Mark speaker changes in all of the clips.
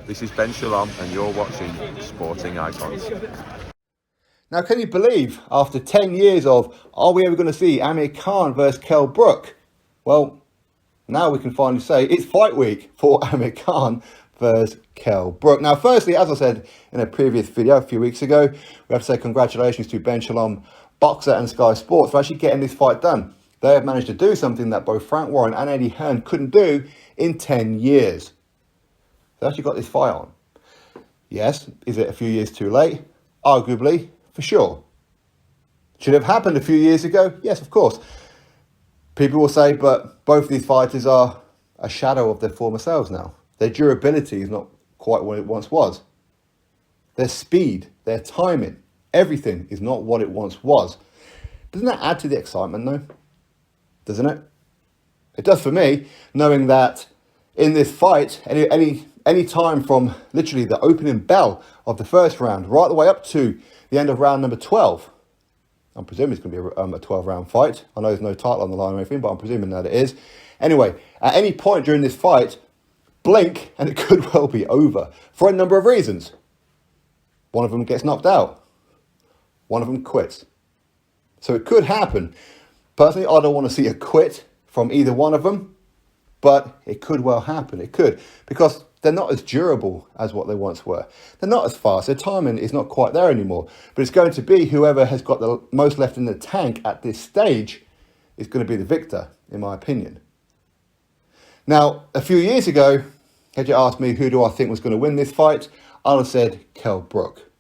Speaker 1: This is Ben Shalom and you're watching Sporting Icons.
Speaker 2: Now, can you believe after 10 years of, are we ever going to see Amir Khan versus Kell Brook? Well, now we can finally say it's fight week for Amir Khan versus Kell Brook. Now, firstly, as I said in a previous video a few weeks ago, we have to say congratulations to Ben Shalom, Boxer and Sky Sports for actually getting this fight done. They have managed to do something that both Frank Warren and Eddie Hearn couldn't do in 10 years. They actually got this fight on. Yes, is it a few years too late? Arguably, for sure. Should it have happened a few years ago? Yes, of course. People will say, but both of these fighters are a shadow of their former selves now. Their durability is not quite what it once was. Their speed, their timing, everything is not what it once was. Doesn't that add to the excitement though? Doesn't it? It does for me, knowing that in this fight, any time from literally the opening bell of the first round, right the way up to the end of round number 12, I'm presuming it's going to be a 12-round fight. I know there's no title on the line or anything, but I'm presuming that it is. Anyway, at any point during this fight, blink and it could well be over for a number of reasons. One of them gets knocked out. One of them quits. So it could happen. Personally, I don't want to see a quit from either one of them, but it could well happen. It could, because they're not as durable as what they once were. They're not as fast. Their timing is not quite there anymore. But it's going to be whoever has got the most left in the tank at this stage is going to be the victor, in my opinion. Now, a few years ago, had you asked me who do I think was going to win this fight, I would have said Kell Brook.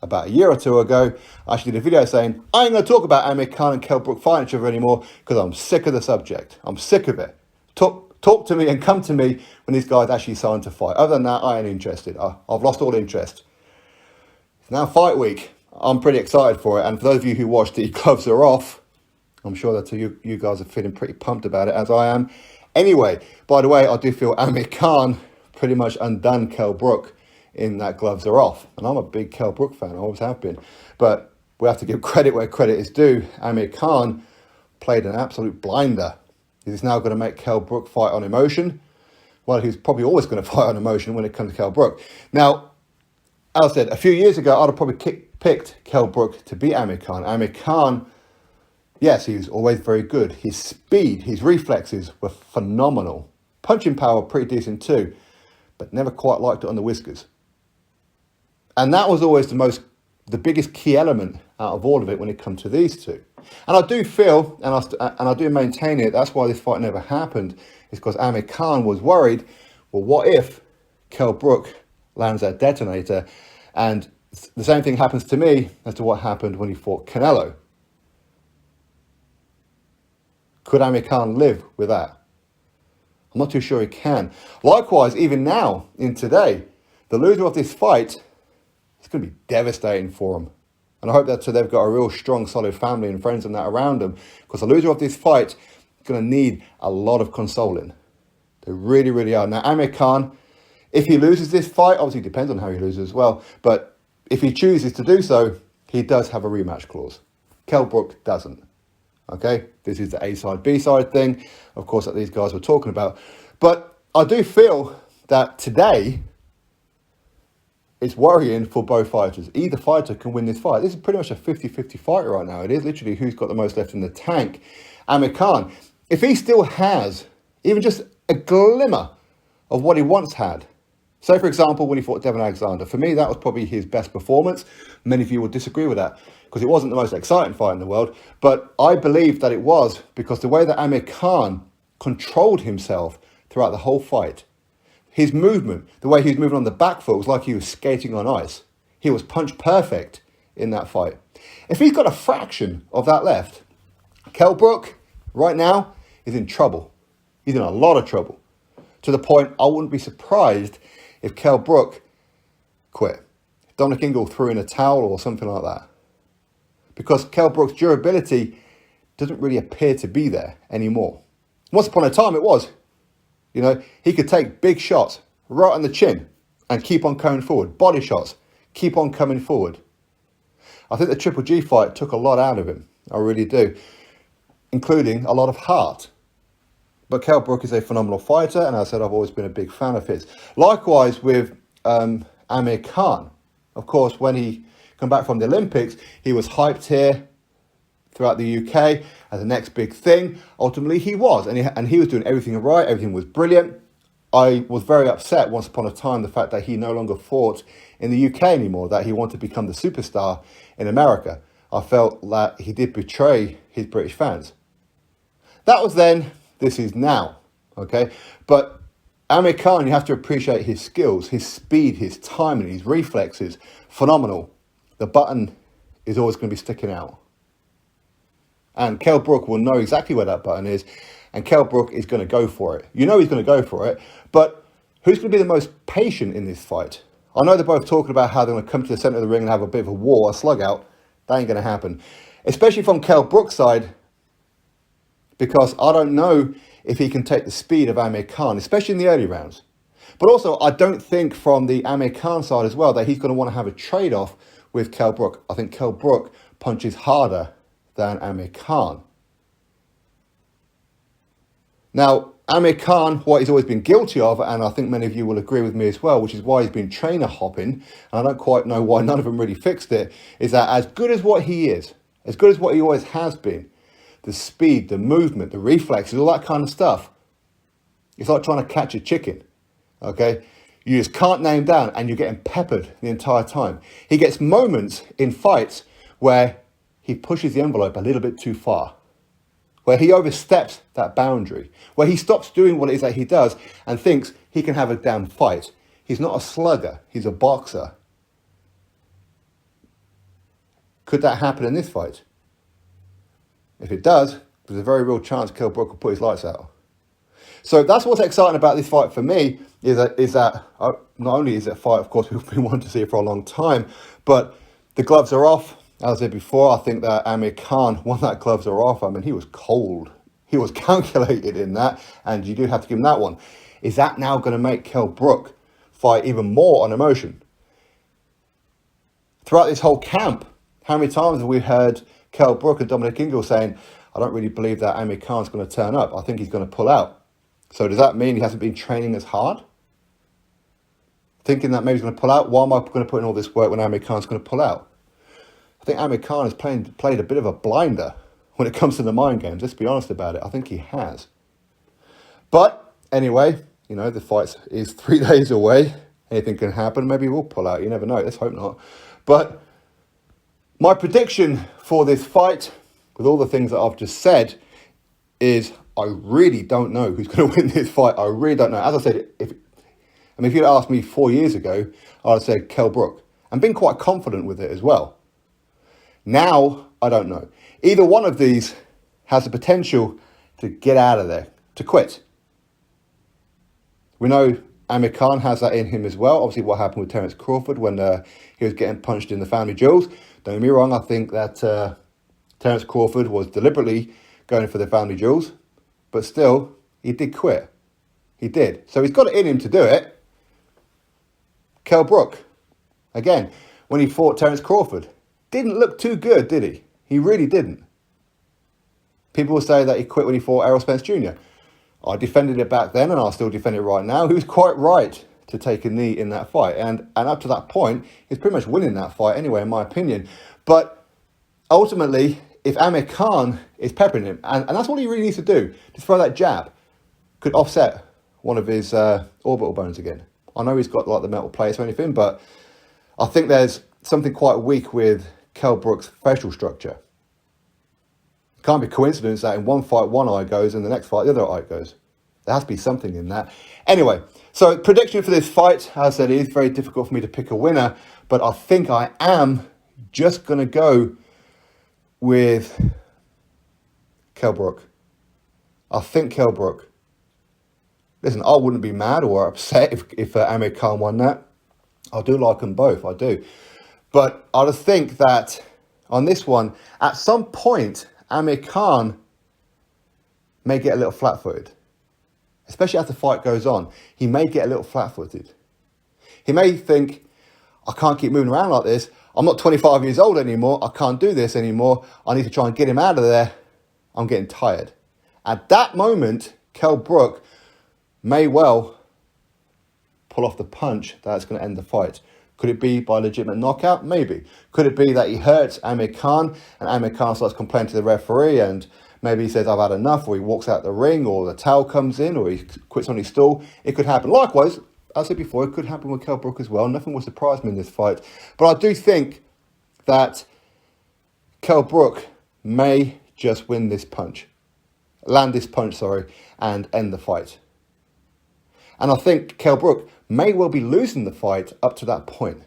Speaker 2: About a year or two ago, I actually did a video saying, I ain't going to talk about Amir Khan and Kell Brook fighting each other anymore because I'm sick of the subject. I'm sick of it. Talk to me and come to me when these guys actually sign to fight. Other than that, I ain't interested. I've lost all interest. It's now fight week. I'm pretty excited for it. And for those of you who watched the gloves are off, I'm sure that you guys are feeling pretty pumped about it, as I am. Anyway, by the way, I do feel Amir Khan pretty much undone Kell Brook in that gloves are off. And I'm a big Kell Brook fan. I always have been. But we have to give credit where credit is due. Amir Khan played an absolute blinder. He's now going to make Kell Brook fight on emotion. Well, he's probably always going to fight on emotion when it comes to Kell Brook. Now, as I said, a few years ago, I'd have probably picked Kell Brook to beat Amir Khan. Amir Khan, yes, he was always very good. His speed, his reflexes were phenomenal. Punching power, pretty decent too, but never quite liked it on the whiskers. And that was always the biggest key element out of all of it when it comes to these two. And I do feel, and I do maintain it, that's why this fight never happened, is because Amir Khan was worried, well, what if Kell Brook lands that detonator? And the same thing happens to me as to what happened when he fought Canelo. Could Amir Khan live with that? I'm not too sure he can. Likewise, even now, in today, the loser of this fight, it's going to be devastating for him. And I hope that they've got a real strong, solid family and friends and that around them. Because the loser of this fight is going to need a lot of consoling. They really, really are. Now, Amir Khan, if he loses this fight, obviously it depends on how he loses as well. But if he chooses to do so, he does have a rematch clause. Kell Brook doesn't. Okay? This is the A-side, B-side thing, of course, that these guys were talking about. But I do feel that today, it's worrying for both fighters. Either fighter can win this fight. This is pretty much a 50-50 fight right now. It is literally who's got the most left in the tank. Amir Khan, if he still has even just a glimmer of what he once had, say for example when he fought Devon Alexander, for me that was probably his best performance. Many of you will disagree with that because it wasn't the most exciting fight in the world, but I believe that it was because the way that Amir Khan controlled himself throughout the whole fight, his movement, the way he was moving on the back foot was like he was skating on ice. He was punch perfect in that fight. If he's got a fraction of that left, Kell Brook right now is in trouble. He's in a lot of trouble. To the point I wouldn't be surprised if Kell Brook quit. If Dominic Ingle threw in a towel or something like that. Because Kell Brook's durability doesn't really appear to be there anymore. Once upon a time it was. You know, he could take big shots right on the chin and keep on coming forward. Body shots, keep on coming forward. I think the Triple G fight took a lot out of him. I really do. Including a lot of heart. But Kell Brook is a phenomenal fighter, and as I said, I've always been a big fan of his. Likewise with Amir Khan. Of course, when he come back from the Olympics, he was hyped here throughout the UK as the next big thing. Ultimately, he was, and he was doing everything right. Everything was brilliant. I was very upset once upon a time the fact that he no longer fought in the UK anymore, that he wanted to become the superstar in America. I felt that he did betray his British fans. That was then, this is now, okay? But Amir Khan, you have to appreciate his skills, his speed, his timing, his reflexes, phenomenal. The button is always going to be sticking out. And Kell Brook will know exactly where that button is, and Kell Brook is going to go for it. You know he's going to go for it, but who's going to be the most patient in this fight? I know they're both talking about how they're going to come to the centre of the ring and have a bit of a war, a slug out. That ain't going to happen. Especially from Kell Brook's side, because I don't know if he can take the speed of Amir Khan, especially in the early rounds. But also, I don't think from the Amir Khan side as well that he's going to want to have a trade-off with Kell Brook. I think Kell Brook punches harder than Amir Khan. Now, Amir Khan, what he's always been guilty of, and I think many of you will agree with me as well, which is why he's been trainer hopping, and I don't quite know why none of them really fixed it, is that as good as what he is, as good as what he always has been, the speed, the movement, the reflexes, all that kind of stuff, it's like trying to catch a chicken, okay? You just can't nail him down and you're getting peppered the entire time. He gets moments in fights where he pushes the envelope a little bit too far, where he oversteps that boundary, where he stops doing what it is that he does and thinks he can have a damn fight. He's not a slugger, he's a boxer. Could that happen in this fight? If it does, there's a very real chance Kell Brook will put his lights out. So that's what's exciting about this fight for me, is that not only is it a fight, of course, we've been wanting to see it for a long time, but the gloves are off. As I said before, I think that Amir Khan, when that gloves are off, I mean, he was cold. He was calculated in that, and you do have to give him that one. Is that now going to make Kell Brook fight even more on emotion? Throughout this whole camp, how many times have we heard Kell Brook and Dominic Ingle saying, I don't really believe that Amir Khan's going to turn up. I think he's going to pull out. So does that mean he hasn't been training as hard? Thinking that maybe he's going to pull out? Why am I going to put in all this work when Amir Khan's going to pull out? I think Amir Khan has played a bit of a blinder when it comes to the mind games. Let's be honest about it. I think he has. But anyway, you know, the fight is 3 days away. Anything can happen. Maybe we'll pull out. You never know. Let's hope not. But my prediction for this fight, with all the things that I've just said, is I really don't know who's going to win this fight. I really don't know. As I said, if you'd asked me 4 years ago, I'd have said Kell Brook, and been quite confident with it as well. Now, I don't know. Either one of these has the potential to get out of there, to quit. We know Amir Khan has that in him as well. Obviously, what happened with Terence Crawford when he was getting punched in the family jewels. Don't get me wrong, I think that Terence Crawford was deliberately going for the family jewels, but still, he did quit. He did. So he's got it in him to do it. Kell Brook, again, when he fought Terence Crawford, didn't look too good, did he? He really didn't. People will say that he quit when he fought Errol Spence Jr. I defended it back then, and I'll still defend it right now. He was quite right to take a knee in that fight. And up to that point, he's pretty much winning that fight anyway, in my opinion. But ultimately, if Amir Khan is peppering him, and that's all he really needs to do, to throw that jab, could offset one of his orbital bones again. I know he's got like the metal plates or anything, but I think there's something quite weak with Kell Brook's facial structure. It can't be coincidence that in one fight one eye goes and the next fight the other eye goes. There has to be something in that. Anyway, so prediction for this fight, as I said, it is very difficult for me to pick a winner, but I think I am just going to go with Kell Brook. I think Kell Brook. Listen, I wouldn't be mad or upset if Amir Khan won that. I do like them both, I do. But I just think that on this one, at some point, Amir Khan may get a little flat-footed. Especially as the fight goes on, he may get a little flat-footed. He may think, I can't keep moving around like this. I'm not 25 years old anymore. I can't do this anymore. I need to try and get him out of there. I'm getting tired. At that moment, Kell Brook may well pull off the punch that's going to end the fight. Could it be by legitimate knockout? Maybe. Could it be that he hurts Amir Khan and Amir Khan starts complaining to the referee and maybe he says, I've had enough, or he walks out the ring, or the towel comes in, or he quits on his stool? It could happen. Likewise, as I said before, it could happen with Kell Brook as well. Nothing will surprise me in this fight. But I do think that Kell Brook may just win this punch. Land this punch, and end the fight. And I think Kell Brook may well be losing the fight up to that point.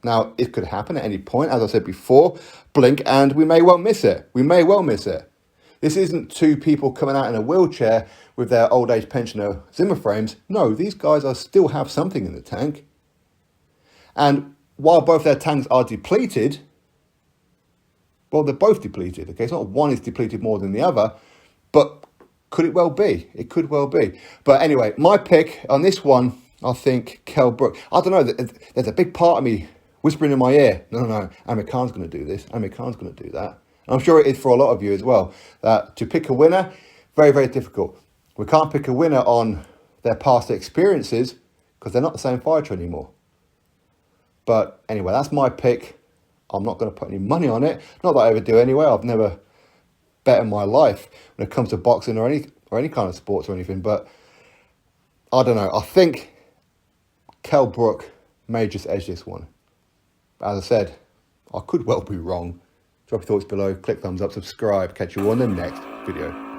Speaker 2: Now, it could happen at any point. As I said before, blink and we may well miss it. We may well miss it. This isn't two people coming out in a wheelchair with their old age pensioner Zimmer frames. No, these guys still have something in the tank. And while both their tanks are depleted, well, they're both depleted. Okay, it's not one is depleted more than the other, but could it well be? It could well be. But anyway, my pick on this one, I think Kell Brook. I don't know, there's a big part of me whispering in my ear, no, Amir Khan's going to do this. Amir Khan's going to do that. And I'm sure it is for a lot of you as well. That to pick a winner, very, very difficult. We can't pick a winner on their past experiences because they're not the same fighter anymore. But anyway, that's my pick. I'm not going to put any money on it. Not that I ever do anyway. I've never bet in my life when it comes to boxing or any kind of sports or anything. But I don't know. I think Kell Brook may just edge this one. As I said, I could well be wrong. Drop your thoughts below, click thumbs up, subscribe. Catch you on the next video.